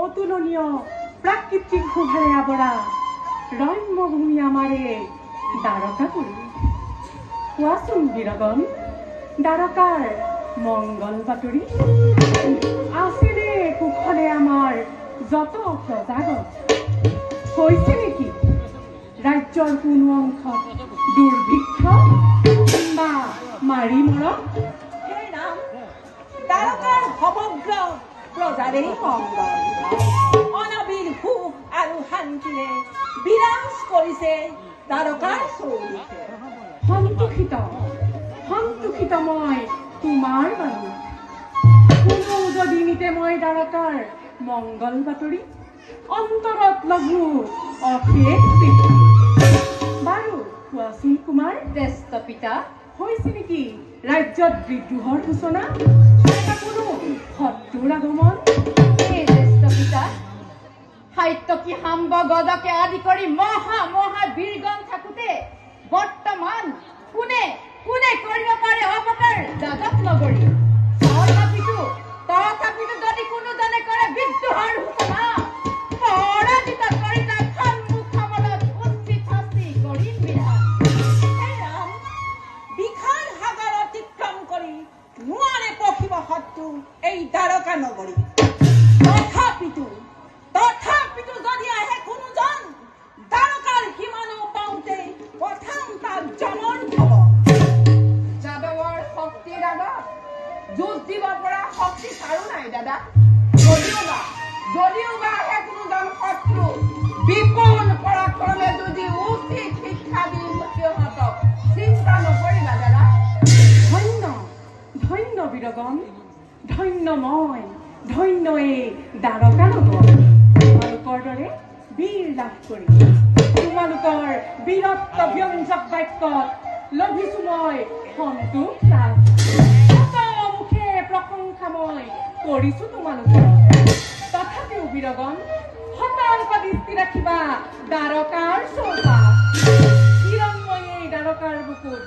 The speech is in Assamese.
অতুলনীয় প্ৰাকৃতিক শোভাৰে আৱৰা ৰম্যভূমি আমাৰে দ্বাৰকাপুৰী। কোৱাচোন বীৰগণ, দ্বাৰকাৰ মংগল বাতৰি আছেনে কুশলে আমাৰ যত প্ৰজাগত? হৈছে নেকি ৰাজ্যৰ কোনো অংশত দুৰ্ভিক্ষ বা মাৰি মৰক? হে ৰাম, দ্বাৰকাৰ সমগ্ৰ প্ৰজাৰে মংগল, অনাবিল সুখ আৰু শান্তিৰে বিৰাজ কৰিছে দ্বাৰকাৰ চৌদিশে। সন্তোষিত মই তোমাৰ বাণী। কোনো যদি নিতে মই দ্বাৰকাৰ মংগল বাতৰি, অন্তৰত লঘু অশেষ তৃপ্তি। বাৰু কোৱাচোন কুমাৰ জ্যেষ্ঠ পিতা, হৈছে নেকি ৰাজ্যত বিদ্ৰোহৰ সূচনা? কোনো শত্ৰুৰ আগমন? এই জ্যেষ্ঠ পিতা, সাত্যকী সাম্ব গদকে আদি কৰি মহা বীৰগণ থাকোতে বৰ্তমান কোনে কৰিব পাৰে অপকাৰ জগত নগৰী? তথাপিতো যদি কোনোজনে কৰে বিদ্ৰোহৰ সূচনা, পৰাজিত কৰি তাক সন্মুখত উচিত শাস্তি কৰিম বিধান। হে ৰাম, বিশাল সাগৰ অতিক্ৰম কৰি নোৱাৰে পখিব শত্ৰু এই দ্বাৰকা নগৰী। তথাপিতো যদি আহে কোনোজন, দ্বাৰকাৰ সীমানো পাওঁতে প্ৰথম তাক জমন হব। যাদৱৰ শক্তিৰ আগত যুঁজ দিব পৰা শক্তি কাৰো নাই দাদা। যদিও বা আহে কোনোজন শত্ৰু, বিপুল পৰাক্ৰমে যদি উচিত শিক্ষা দিম সিহঁতক, চিন্তা নকৰিবা দাদা। ধন্য বীৰগণ, ধন্য এই দ্বাৰকা নগৰ। তোমালোকৰ দৰে বীৰ লাভ কৰি তোমালোকৰ বীৰত্ব ব্যঞ্জক বাক্যত লভিছো মই সন্তোষ লাভ। মুখে প্ৰশংসা মই কৰিছো তোমালোকৰ। তথাপিও বীৰগণ, সতৰ্ক দৃষ্টি ৰাখিবা দ্বাৰকাৰ চৌপাশ। হিৰণ্ময়ী এই দ্বাৰকাৰ বুকুত